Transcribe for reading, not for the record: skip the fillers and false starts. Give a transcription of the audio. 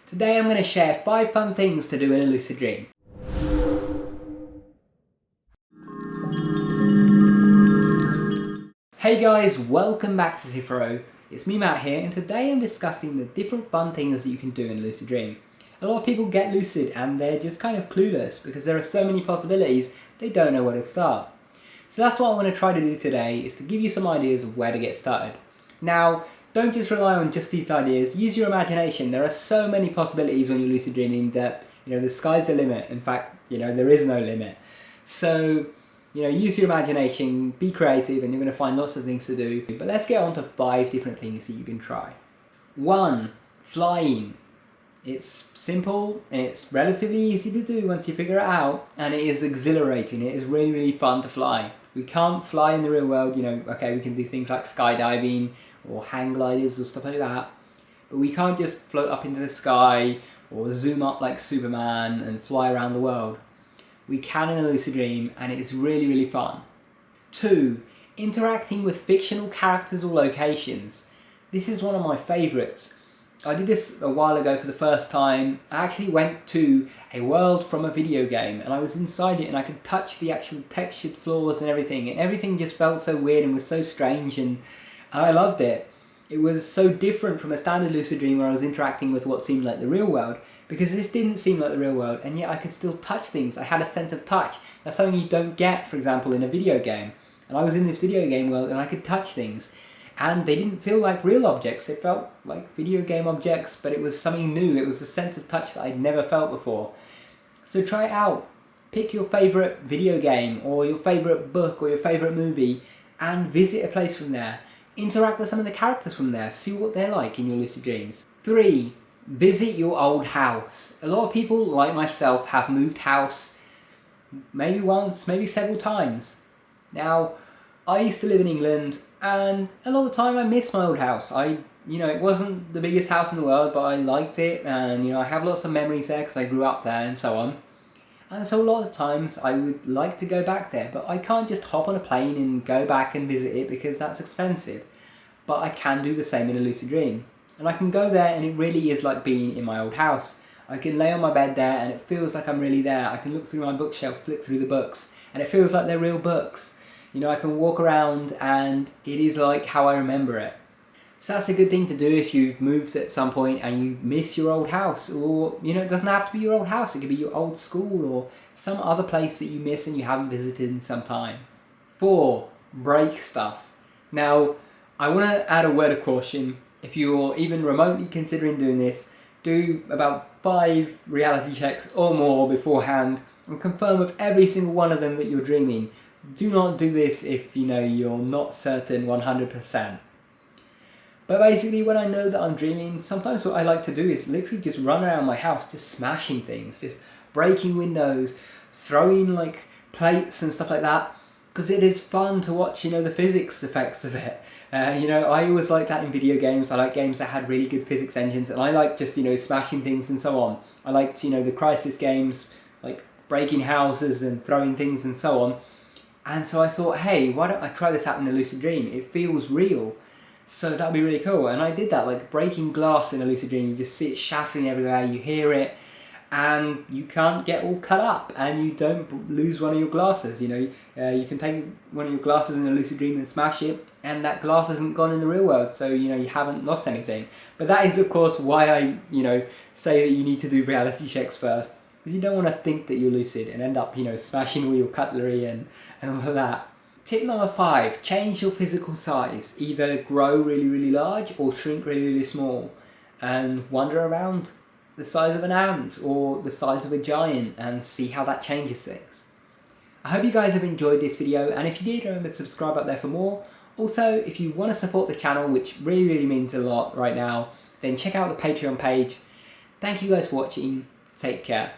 Today I'm going to share 5 fun things to do in a lucid dream. Hey guys, welcome back to Tipharot. It's me Matt here, and today I'm discussing the different fun things that you can do in a lucid dream. A lot of people get lucid and they're just kind of clueless because there are so many possibilities they don't know where to start. So that's what I want to try to do today, is to give you some ideas of where to get started. Now, don't just rely on just these ideas, use your imagination. There are so many possibilities when you're lucid dreaming that, the sky's the limit. In fact, there is no limit. So, use your imagination, be creative, and you're going to find lots of things to do. But let's get on to 5 different things that you can try. 1. Flying. It's simple, it's relatively easy to do once you figure it out, and it is exhilarating. It is really, really fun to fly. We can't fly in the real world, okay, we can do things like skydiving or hang gliders or stuff like that, but we can't just float up into the sky or zoom up like Superman and fly around the world. We can in a lucid dream, and it's really, really fun. 2. Interacting with fictional characters or locations. This is one of my favourites. I did this a while ago for the first time. I actually went to a world from a video game, and I was inside it and I could touch the actual textured floors and everything just felt so weird and was so strange, and I loved it. It was so different from a standard lucid dream where I was interacting with what seemed like the real world, because this didn't seem like the real world, and yet I could still touch things. I had a sense of touch. That's something you don't get, for example, in a video game. And I was in this video game world and I could touch things. And they didn't feel like real objects, they felt like video game objects, but it was something new. It was a sense of touch that I'd never felt before. So try it out. Pick your favourite video game, or your favourite book, or your favourite movie, and visit a place from there. Interact with some of the characters from there, see what they're like in your lucid dreams. 3. Visit your old house. A lot of people, like myself, have moved house maybe once, maybe several times. Now, I used to live in England, and a lot of the time I miss my old house. It wasn't the biggest house in the world, but I liked it, and I have lots of memories there because I grew up there and so on. And so a lot of times I would like to go back there, but I can't just hop on a plane and go back and visit it because that's expensive. But I can do the same in a lucid dream. And I can go there and it really is like being in my old house. I can lay on my bed there and it feels like I'm really there. I can look through my bookshelf, flick through the books, and it feels like they're real books. I can walk around and it is like how I remember it. So that's a good thing to do if you've moved at some point and you miss your old house, or it doesn't have to be your old house, it could be your old school or some other place that you miss and you haven't visited in some time. 4. Break stuff. Now, I want to add a word of caution. If you're even remotely considering doing this, do about 5 reality checks or more beforehand and confirm with every single one of them that you're dreaming. Do not do this if you're not certain 100%. But basically, when I know that I'm dreaming, sometimes what I like to do is literally just run around my house just smashing things, just breaking windows, throwing like plates and stuff like that, because it is fun to watch the physics effects of it. I always like that in video games. I like games that had really good physics engines, and I like just smashing things and so on. I liked the Crisis games, like breaking houses and throwing things and so on. And so I thought, hey, why don't I try this out in a lucid dream? It feels real. So that'd be really cool. And I did that, like breaking glass in a lucid dream. You just see it shattering everywhere, you hear it, and you can't get all cut up, and you don't lose one of your glasses. You can take one of your glasses in a lucid dream and smash it, and that glass isn't gone in the real world, so you haven't lost anything. But that is, of course, why I say that you need to do reality checks first, because you don't want to think that you're lucid and end up smashing all your cutlery and all of that. Tip number 5, change your physical size. Either grow really, really large or shrink really, really small, and wander around the size of an ant or the size of a giant and see how that changes things. I hope you guys have enjoyed this video, and if you did, remember to subscribe up there for more. Also, if you want to support the channel, which really, really means a lot right now, then check out the Patreon page. Thank you guys for watching. Take care.